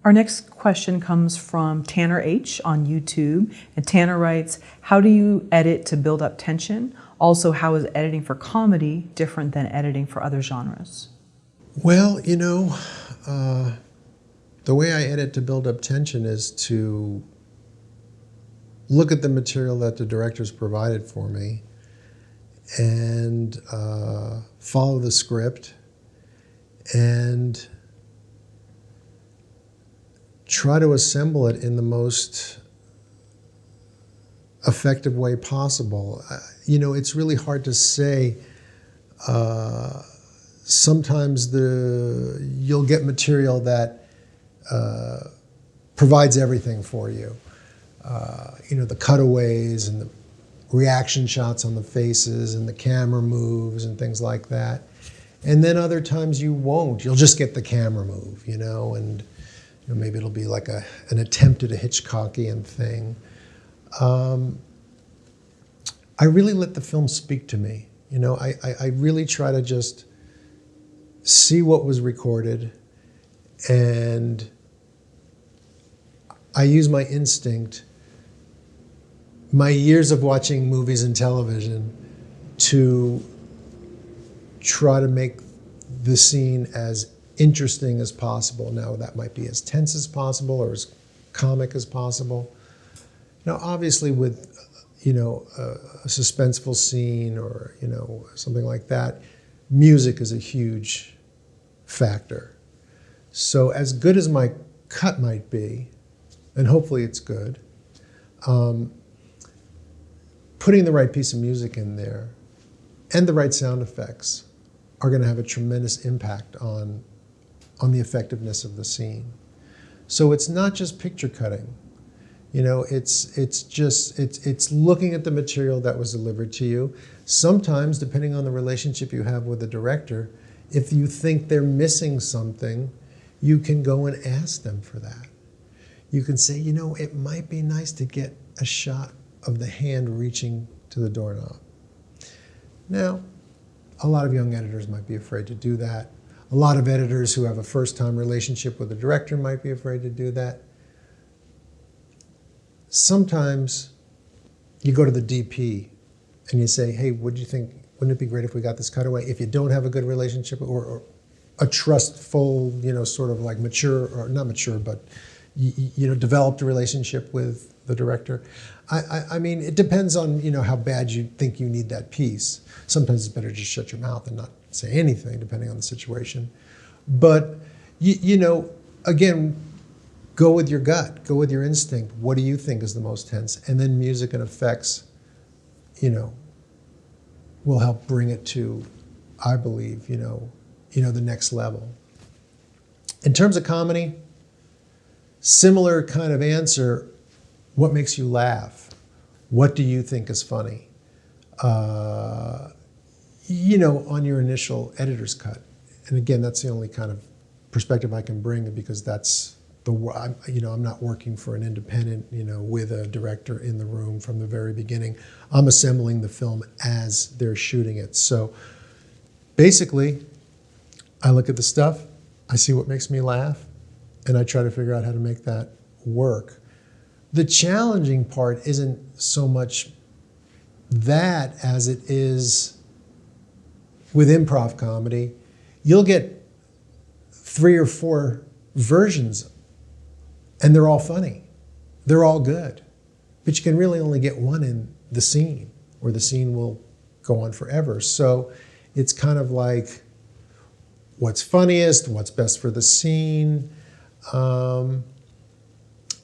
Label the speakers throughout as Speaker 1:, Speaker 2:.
Speaker 1: Our next question comes from Tanner H. on YouTube. And Tanner writes, how do you edit to build up tension? Also, how is editing for comedy different than editing for other genres?
Speaker 2: Well, you know, the way I edit to build up tension is to look at the material that the director's provided for me and follow the script and try to assemble it in the most effective way possible. You know, it's really hard to say. Sometimes you'll get material that provides everything for you. You know, the cutaways and the reaction shots on the faces and the camera moves and things like that. And then other times you won't. You'll just get the camera move, you know, and you know, maybe it'll be like an attempt at a Hitchcockian thing. I really let the film speak to me. You know, I really try to just see what was recorded, and I use my instinct, my years of watching movies and television, to try to make the scene as interesting as possible. Now, that might be as tense as possible or as comic as possible. Now, obviously with, you know, a suspenseful scene or, you know, something like that, music is a huge factor. So as good as my cut might be, and hopefully it's good, putting the right piece of music in there and the right sound effects are going to have a tremendous impact on the effectiveness of the scene. So it's not just picture cutting. You know, it's looking at the material that was delivered to you. Sometimes, depending on the relationship you have with the director, if you think they're missing something, you can go and ask them for that. You can say, you know, it might be nice to get a shot of the hand reaching to the doorknob. Now, a lot of young editors might be afraid to do that. A lot of editors who have a first-time relationship with a director might be afraid to do that. Sometimes you go to the DP and you say, hey, what do you think? Wouldn't it be great if we got this cutaway? If you don't have a good relationship or a trustful, you know, sort of like mature, or not mature, but you know, developed a relationship with the director. I mean, it depends on, you know, how bad you think you need that piece. Sometimes it's better to just shut your mouth and not say anything, depending on the situation. But, you know, again, go with your gut, go with your instinct. What do you think is the most tense? And then music and effects, you know, will help bring it to, I believe, you know, the next level. In terms of comedy, similar kind of answer. What makes you laugh? What do you think is funny? You know, on your initial editor's cut. And again, that's the only kind of perspective I can bring, because that's you know, I'm not working for an independent, you know, with a director in the room from the very beginning. I'm assembling the film as they're shooting it. So basically, I look at the stuff, I see what makes me laugh, and I try to figure out how to make that work. The challenging part isn't so much that as it is with improv comedy. You'll get 3 or 4 versions, and they're all funny. They're all good. But you can really only get one in the scene, or the scene will go on forever. So it's kind of like, what's funniest, what's best for the scene.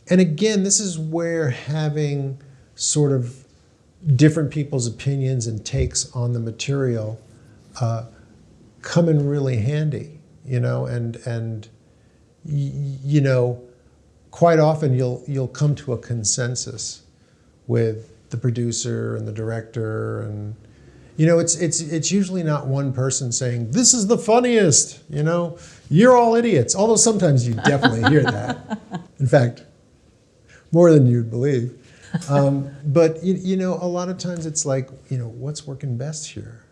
Speaker 2: And again, this is where having sort of different people's opinions and takes on the material come in really handy, you know, and you know, quite often you'll come to a consensus with the producer and the director, and you know, it's usually not one person saying, this is the funniest, you know, you're all idiots. Although sometimes you definitely hear that. In fact, more than you'd believe. But you know, a lot of times it's like, you know, what's working best here?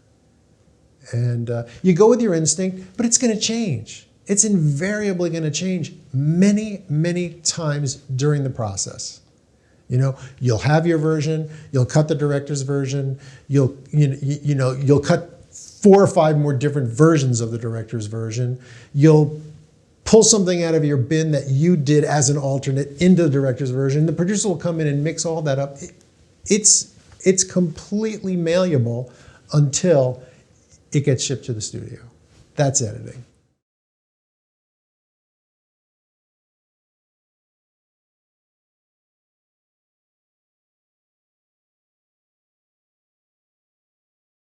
Speaker 2: And you go with your instinct, but it's going to change. it's invariably going to change many, many times during the process. You know, you'll have your version, you'll cut the director's version, you'll cut 4 or 5 more different versions of the director's version. You'll pull something out of your bin that you did as an alternate into the director's version. The producer will come in and mix all that up. It's completely malleable until it gets shipped to the studio. That's editing.